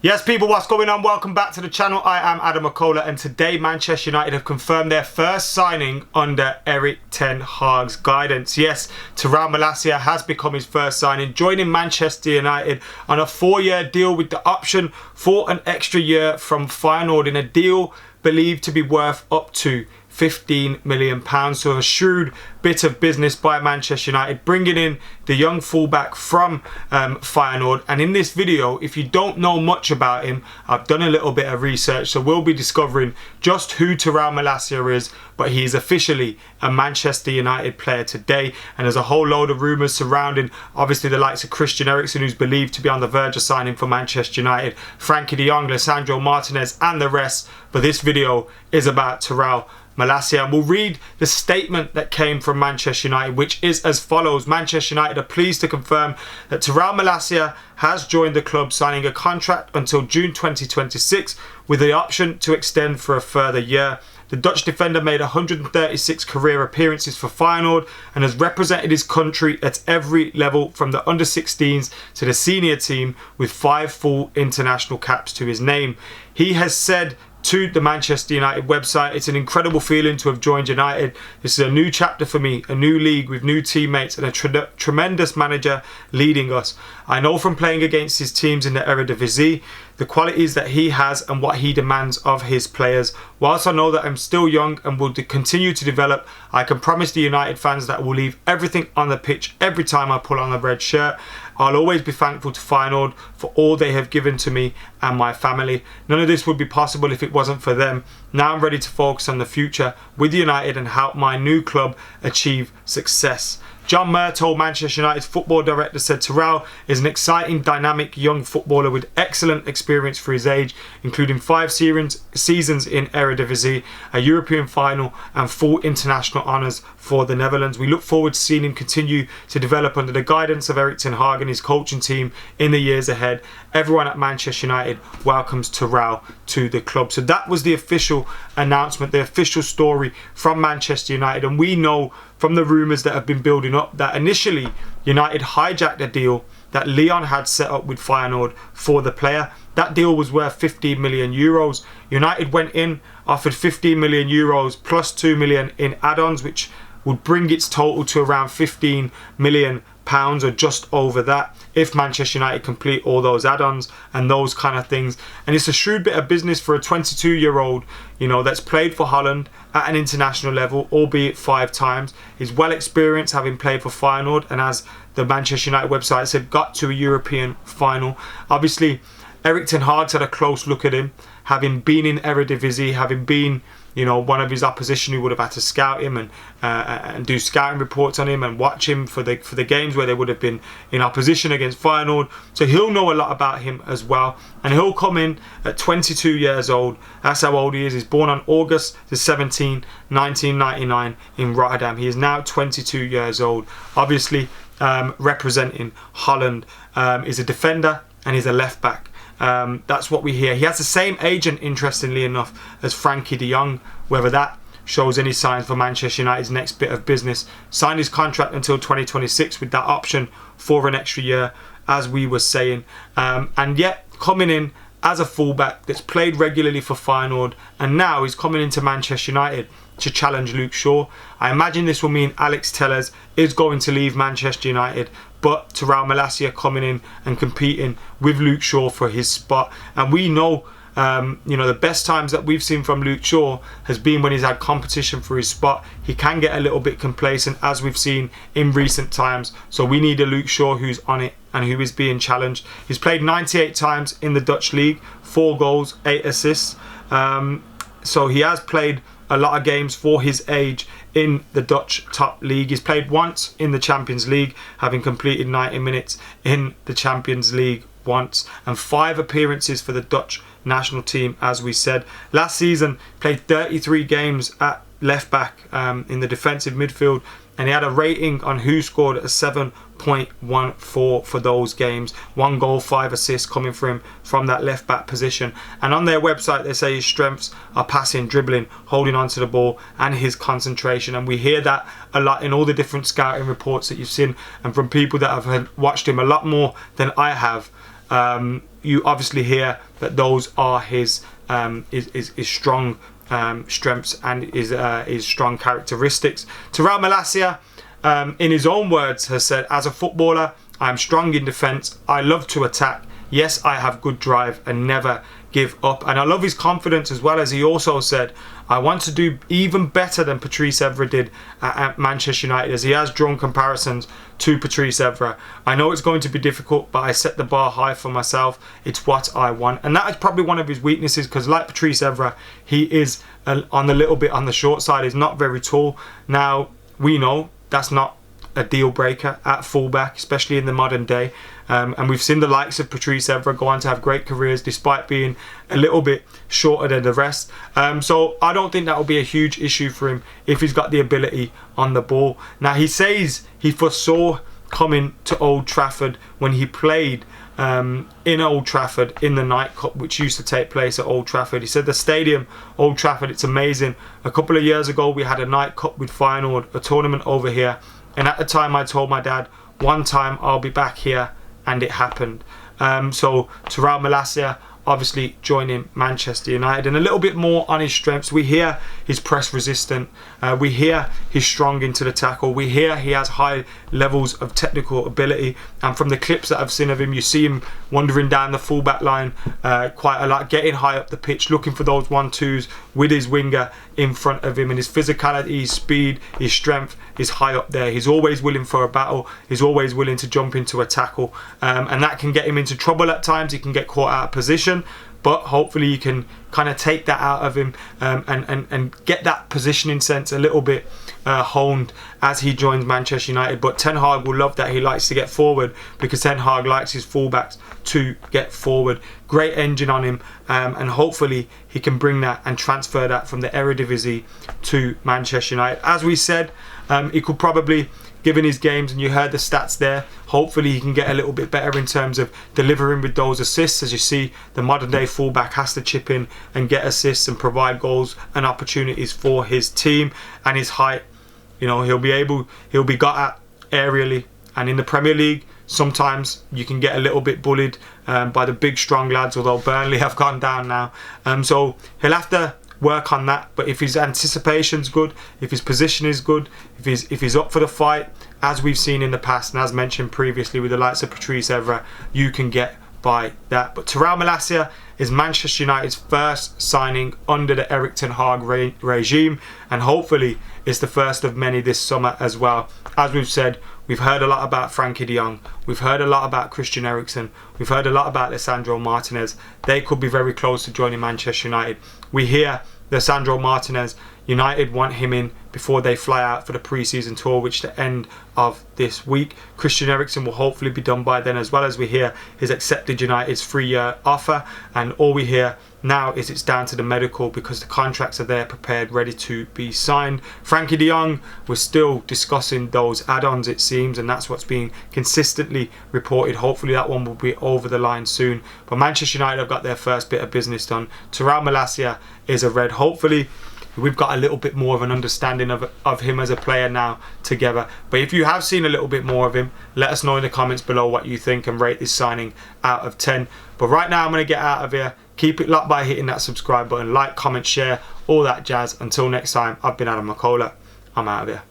Yes, people, what's going on? Welcome back to the channel. I am AdamMcKola, and today Manchester United have confirmed their first signing under Ten Hag's guidance. Yes, Tyrell Malacia has become his first signing, joining Manchester United on a 4-year deal with the option for an extra year from Feyenoord in a deal believed to be worth up to £15 million. So a shrewd bit of business by Manchester United, bringing in the young fullback from Feyenoord. And in this video, if you don't know much about him, I've done a little bit of research, so we'll be discovering just who Tyrell Malacia is. But he is officially a Manchester United player today, and there's a whole load of rumours surrounding obviously the likes of Christian Eriksen, who's believed to be on the verge of signing for Manchester United, Frankie de Jong, Lisandro Martinez and the rest. But this video is about Tyrell Malacia, and we'll read the statement that came from Manchester United, which is as follows. Manchester United are pleased to confirm that Tyrell Malacia has joined the club, signing a contract until June 2026 with the option to extend for a further year. The Dutch defender made 136 career appearances for Feyenoord and has represented his country at every level from the under-16s to the senior team, with 5 full international caps to his name. He has said to the Manchester United website, "It's an incredible feeling to have joined United. This is a new chapter for me, a new league with new teammates and a tremendous manager leading us. I know from playing against his teams in the Eredivisie the qualities that he has and what he demands of his players. Whilst I know that I'm still young and will continue to develop, I can promise the United fans that I will leave everything on the pitch every time I pull on a red shirt. I'll always be thankful to Feyenoord for all they have given to me and my family. None of this would be possible if it wasn't for them. Now I'm ready to focus on the future with United and help my new club achieve success." John Muir told Manchester United's football director, said Tyrell is an exciting, dynamic young footballer with excellent experience for his age, including 5 seasons in Eredivisie, a European final and full international honours for the Netherlands. We look forward to seeing him continue to develop under the guidance of Ten Hag and his coaching team in the years ahead. Everyone at Manchester United welcomes Tyrell to the club. So that was the official announcement, the official story from Manchester United. And we know from the rumours that have been building up that initially United hijacked a deal that Leon had set up with Feyenoord for the player. That deal was worth 15 million euros. United went in, offered 15 million euros plus 2 million in add-ons, which would bring its total to around 15 million pounds or just over that if Manchester United complete all those add-ons and those kind of things. And it's a shrewd bit of business for a 22-year-old, that's played for Holland at an international level, albeit 5 times. He's well experienced, having played for Feyenoord, and as the Manchester United website said, got to a European final. Obviously, Ten Hag's had a close look at him, having been in Eredivisie, having been one of his opposition who would have had to scout him and do scouting reports on him and watch him for the games where they would have been in opposition against Feyenoord. So he'll know a lot about him as well, and he'll come in at 22 years old. That's how old he is. He's born on August the 17th, 1999 in Rotterdam. He is now 22 years old. Obviously, representing Holland. Is a defender and he's a left back. That's what we hear. He has the same agent, interestingly enough, as Frankie de Jong. Whether that shows any signs for Manchester United's next bit of business. Signed his contract until 2026 with that option for an extra year, as we were saying. And yet, coming in as a fullback that's played regularly for Feyenoord, and now he's coming into Manchester United to challenge Luke Shaw. I imagine this will mean Alex Telles is going to leave Manchester United, but Tyrell Malacia coming in and competing with Luke Shaw for his spot. And we know, the best times that we've seen from Luke Shaw has been when he's had competition for his spot. He can get a little bit complacent, as we've seen in recent times. So we need a Luke Shaw who's on it and who is being challenged. He's played 98 times in the Dutch league, 4 goals, 8 assists. So he has played a lot of games for his age in the Dutch top league. He's played once in the Champions League, having completed 90 minutes in the Champions League once, and 5 appearances for the Dutch national team, as we said. Last season, played 33 games at left back in the defensive midfield, and he had a rating on Who Scored a 7.14 for those games. 1 goal, 5 assists coming from that left back position. And on their website, they say his strengths are passing, dribbling, holding onto the ball, and his concentration. And we hear that a lot in all the different scouting reports that you've seen, and from people that have watched him a lot more than I have. you obviously hear that those are his strong strengths and his strong characteristics. Tyrell Malacia, in his own words, has said, as a footballer, I am strong in defence. I love to attack. Yes, I have good drive and never give up. And I love his confidence as well, as he also said, I want to do even better than Patrice Evra did at Manchester United, as he has drawn comparisons to Patrice Evra. I know it's going to be difficult, but I set the bar high for myself. It's what I want. And that is probably one of his weaknesses, because like Patrice Evra, he is on a little bit on the short side. He's not very tall. Now, we know that's not a deal breaker at fullback, especially in the modern day. And we've seen the likes of Patrice Evra go on to have great careers despite being a little bit shorter than the rest. So I don't think that will be a huge issue for him if he's got the ability on the ball. Now, he says he foresaw coming to Old Trafford when he played in Old Trafford in the Night Cup, which used to take place at Old Trafford. He said the stadium, Old Trafford, it's amazing. A couple of years ago, we had a Night Cup with Feyenoord, a tournament over here. And at the time, I told my dad, one time I'll be back here, and it happened. So Tyrell Malacia obviously joining Manchester United, and a little bit more on his strengths. We hear he's press resistant. We hear he's strong into the tackle. We hear he has high levels of technical ability. And from the clips that I've seen of him, you see him wandering down the fullback line quite a lot, getting high up the pitch, looking for those 1-2s with his winger in front of him. And his physicality, his speed, his strength is high up there. He's always willing for a battle. He's always willing to jump into a tackle. And that can get him into trouble at times. He can get caught out of position. But hopefully you can kind of take that out of him and get that positioning sense a little bit honed as he joins Manchester United. But Ten Hag will love that he likes to get forward, because Ten Hag likes his fullbacks to get forward. Great engine on him, and hopefully he can bring that and transfer that from the Eredivisie to Manchester United. As we said, he could probably, given his games, and you heard the stats there, hopefully he can get a little bit better in terms of delivering with those assists. As you see, the modern day fullback has to chip in and get assists and provide goals and opportunities for his team. And his height, you know, he'll be got at aerially. And in the Premier League, sometimes you can get a little bit bullied by the big strong lads, although Burnley have gone down now. So he'll have to work on that. But if his anticipation's good, if his position is good, if he's up for the fight, as we've seen in the past and as mentioned previously with the likes of Patrice Evra, you can get by that. But Tyrell Malacia is Manchester United's first signing under the Ten Hag regime, and hopefully it's the first of many this summer as well. As we've said, we've heard a lot about Frankie de Jong, we've heard a lot about Christian Eriksen, we've heard a lot about Lisandro Martinez. They could be very close to joining Manchester United. We hear Lisandro Martinez, United want him in before they fly out for the pre-season tour, which the end of this week. Christian Eriksen will hopefully be done by then, as well as we hear he's accepted United's 3-year offer. And all we hear now is it's down to the medical, because the contracts are there, prepared, ready to be signed. Frankie de Jong, we're still discussing those add-ons, it seems, and that's what's being consistently reported. Hopefully that one will be over the line soon. But Manchester United have got their first bit of business done. Tyrell Malacia is a red. Hopefully we've got a little bit more of an understanding of him as a player now together. But if you have seen a little bit more of him, let us know in the comments below what you think and rate this signing out of 10. But right now I'm going to get out of here. Keep it locked by hitting that subscribe button, like, comment, share, all that jazz. Until next time, I've been AdamMcKola. I'm out of here.